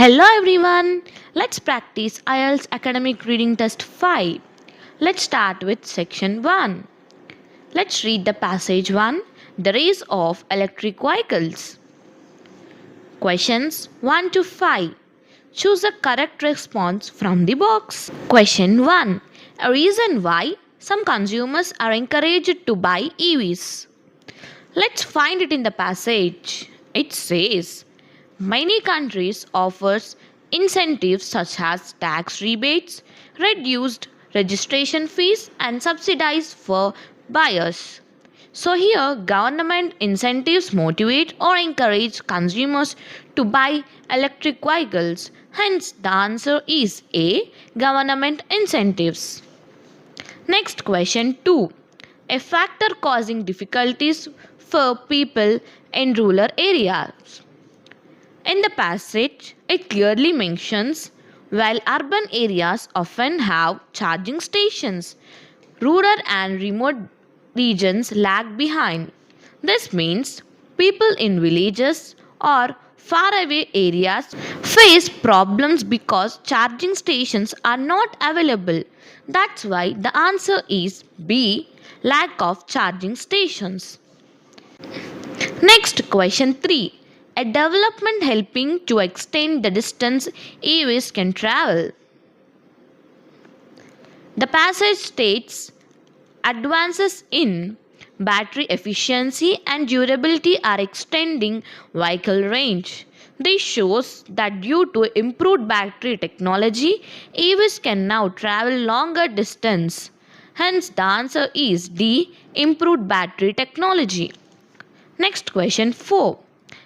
Hello everyone. Let's practice IELTS Academic Reading Test 5. Let's start with section 1. Let's read the passage 1. The race of electric vehicles. Questions 1 to 5. Choose a correct response from the box. Question 1. A reason why some consumers are encouraged to buy EVs. Let's find it in the passage. It says, many countries offers incentives such as tax rebates, reduced registration fees and subsidies for buyers. So here government incentives motivate or encourage consumers to buy electric vehicles. Hence the answer is A, government incentives. Next question 2. A factor causing difficulties for people in rural areas. In the passage, it clearly mentions while urban areas often have charging stations, rural and remote regions lag behind. This means people in villages or faraway areas face problems because charging stations are not available. That's why the answer is B, lack of charging stations. Next question 3. A development helping to extend the distance EVs can travel. The passage states advances in battery efficiency and durability are extending vehicle range. This shows that due to improved battery technology, EVs can now travel longer distance. Hence the answer is D, improved battery technology. Next question 4.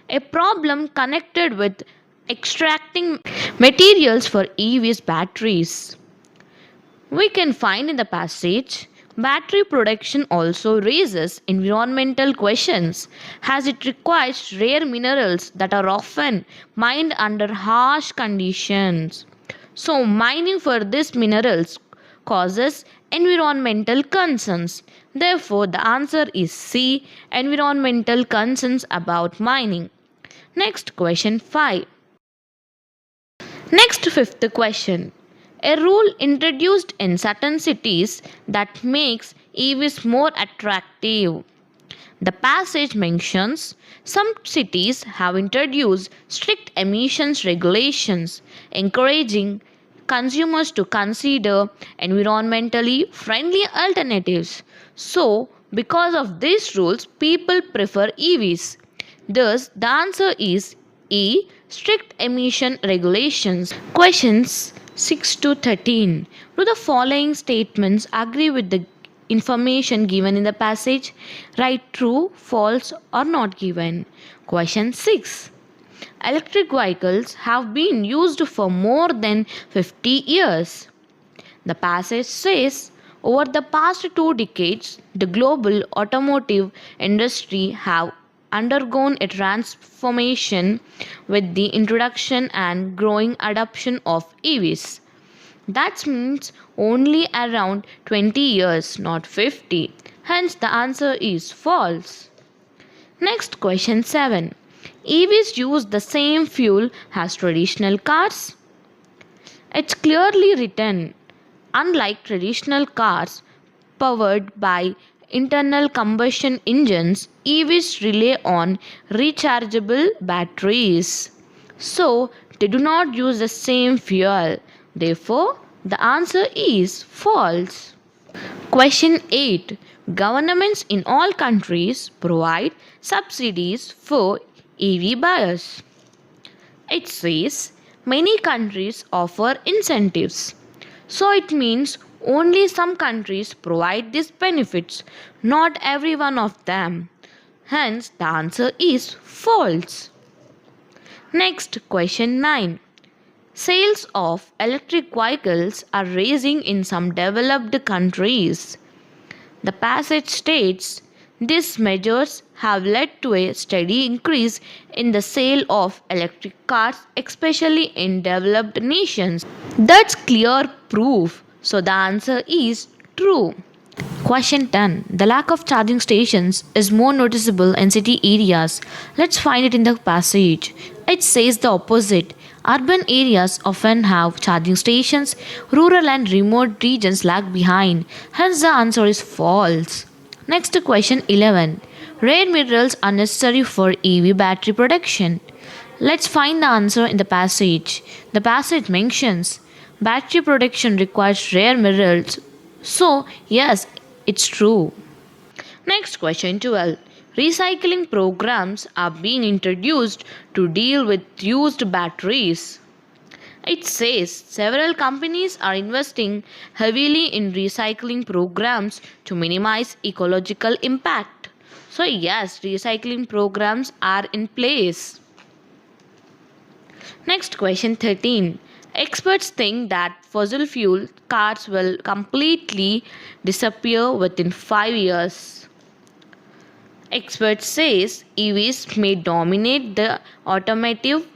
A problem connected with extracting materials for EVs batteries. We can find in the passage, battery production also raises environmental questions as it requires rare minerals that are often mined under harsh conditions. So mining for these minerals causes environmental concerns. Therefore, the answer is C, environmental concerns about mining. Next question 5. Next fifth question. A rule introduced in certain cities that makes EVs more attractive. The passage mentions some cities have introduced strict emissions regulations, encouraging consumers to consider environmentally friendly alternatives. So, because of these rules, people prefer EVs. Thus, the answer is E, strict emission regulations. Questions 6 to 13. Do the following statements agree with the information given in the passage? Write true, false, or not given. Question 6. Electric vehicles have been used for more than 50 years. The passage says, over the past 2 decades, the global automotive industry have undergone a transformation with the introduction and growing adoption of EVs. That means only around 20 years, not 50. Hence, the answer is false. Next question 7. EVs use the same fuel as traditional cars? It's clearly written, unlike traditional cars powered by internal combustion engines, EVs rely on rechargeable batteries. So, they do not use the same fuel. Therefore, the answer is false. Question 8. Governments in all countries provide subsidies for EV buyers. It says many countries offer incentives. So it means only some countries provide these benefits, not every one of them. Hence, the answer is false. Next, question 9. Sales of electric vehicles are rising in some developed countries. The passage states these measures have led to a steady increase in the sale of electric cars, especially in developed nations. That's clear proof. So the answer is true. Question 10. The lack of charging stations is more noticeable in city areas. Let's find it in the passage. It says the opposite. Urban areas often have charging stations, rural and remote regions lag behind. Hence, the answer is false. Next question 11. Rare minerals are necessary for EV battery production. Let's find the answer in the passage. The passage mentions battery production requires rare minerals. So, yes, it's true. Next question 12. Recycling programs are being introduced to deal with used batteries. It says several companies are investing heavily in recycling programs to minimize ecological impact. So, yes, recycling programs are in place. Next question 13. Experts think that fossil fuel cars will completely disappear within 5 years. Experts says EVs may dominate the automotive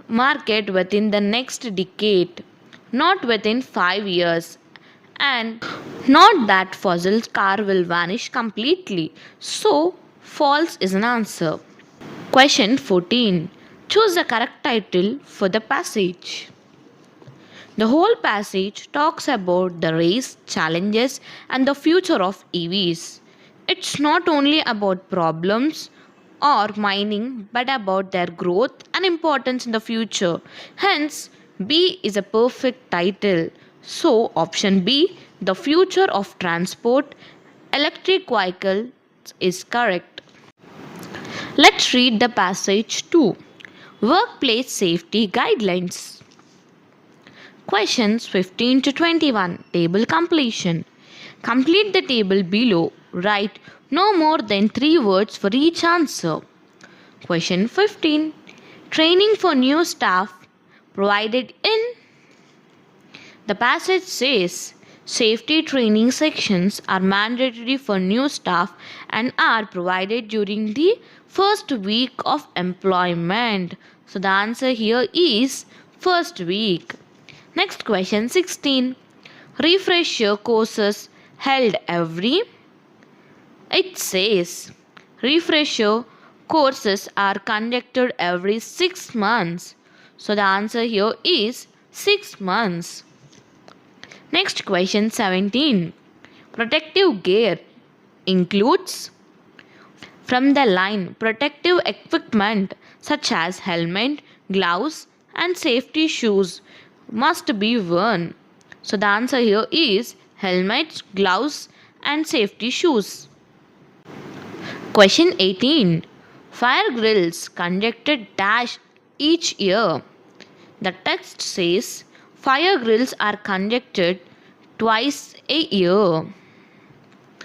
market within the next decade, not within 5 years. And not that fossil car will vanish completely. So false is an answer. Question 14. Choose the correct title for the passage. The whole passage talks about the race, challenges, and the future of EVs. It's not only about problems or mining, but about their growth and importance in the future. Hence, B is a perfect title. So, option B, the future of transport, electric vehicles, is correct. Let's read the passage 2. Workplace safety guidelines. Questions 15 to 21. Table completion. Complete the table below. Write no more than 3 words for each answer. Question 15. Training for new staff provided in. The passage says safety training sections are mandatory for new staff and are provided during the first week of employment. So the answer here is first week. Next question 16. Refresher courses held every. It says refresher courses are conducted every 6 months. So the answer here is 6 months. Next question 17. Protective gear includes from the line protective equipment such as helmet, gloves and safety shoes must be worn. So the answer here is helmets, gloves and safety shoes. Question 18. Fire drills conducted dash each year. The text says fire drills are conducted twice a year.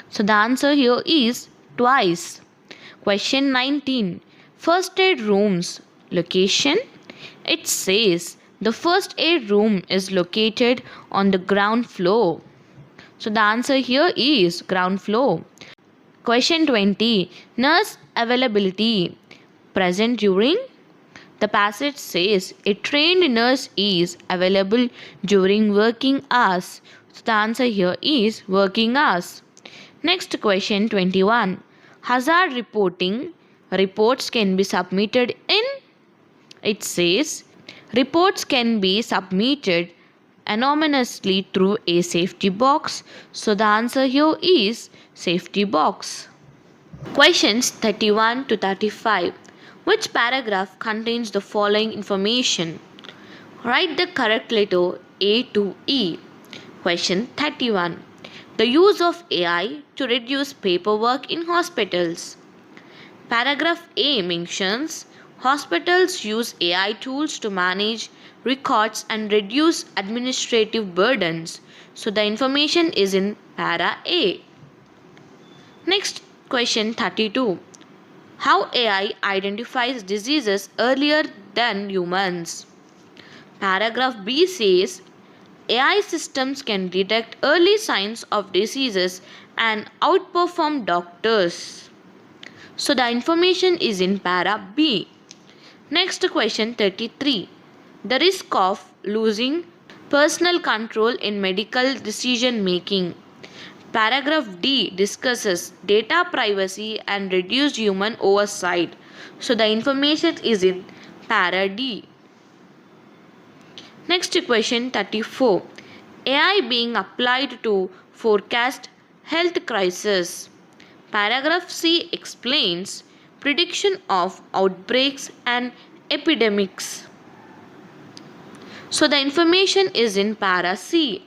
So the answer here is twice. Question 19. First aid rooms location. It says the first aid room is located on the ground floor. So the answer here is ground floor. Question 20. Nurse availability present during. The passage says a trained nurse is available during working hours. So the answer here is working hours. Next question 21. Hazard reporting reports can be submitted in. It says reports can be submitted anonymously through a safety box. So the answer here is safety box. Questions 31 to 35. Which paragraph contains the following information? Write the correct letter A to E. Question 31. The use of AI to reduce paperwork in hospitals. Paragraph A mentions hospitals use AI tools to manage records and reduce administrative burdens. So the information is in para A. Next question 32. How AI identifies diseases earlier than humans. Paragraph B says AI systems can detect early signs of diseases and outperform doctors. So the information is in para B. Next question 33. The risk of losing personal control in medical decision making. Paragraph D discusses data privacy and reduced human oversight. So the information is in para D. Next question 34. AI being applied to forecast health crisis. Paragraph C explains prediction of outbreaks and epidemics. So the information is in para C.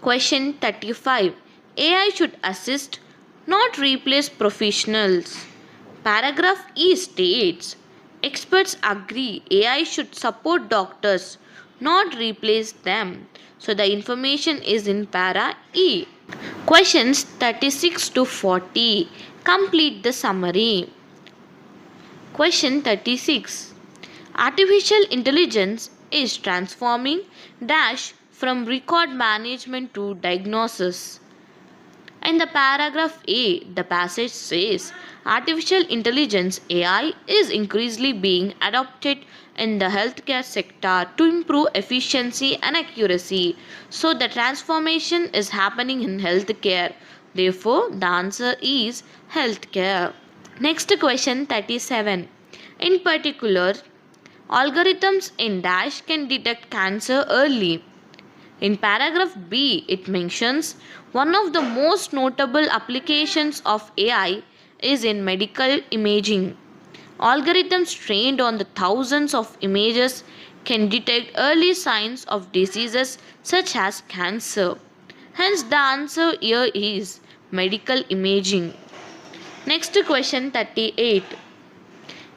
Question 35. AI should assist, not replace professionals. Paragraph E states, experts agree AI should support doctors, not replace them. So the information is in para E. Questions 36 to 40. Complete the summary. Question 36. Artificial intelligence is transforming dash from record management to diagnosis. In the paragraph A, the passage says artificial intelligence AI is increasingly being adopted in the healthcare sector to improve efficiency and accuracy. So the transformation is happening in healthcare. Therefore, the answer is healthcare. Next question 37. In particular, algorithms in dash can detect cancer early. In paragraph B, it mentions one of the most notable applications of AI is in medical imaging. Algorithms trained on the thousands of images can detect early signs of diseases such as cancer. Hence, the answer here is medical imaging. Next question 38.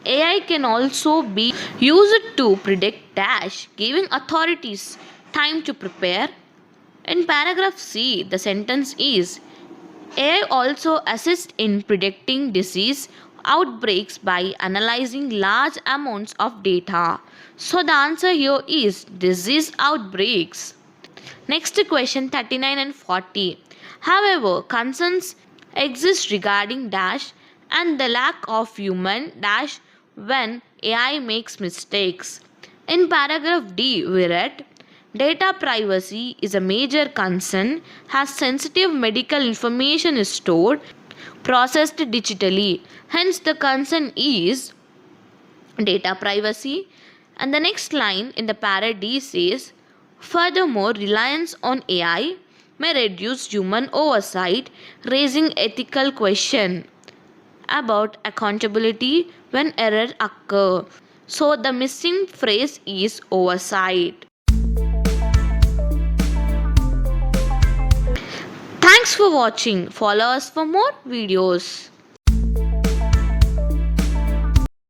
AI can also be used to predict dash, giving authorities time to prepare. In paragraph C, the sentence is AI also assists in predicting disease outbreaks by analyzing large amounts of data. So the answer here is disease outbreaks. Next question 39 and 40. However, concerns exist regarding dash and the lack of human dash when AI makes mistakes. In paragraph D, we read data privacy is a major concern as sensitive medical information is stored, processed digitally. Hence, the concern is data privacy. And the next line in the para D says, furthermore, reliance on AI may reduce human oversight, raising ethical question about accountability when errors occur. So the missing phrase is oversight. Thanks for watching. Follow us for more videos.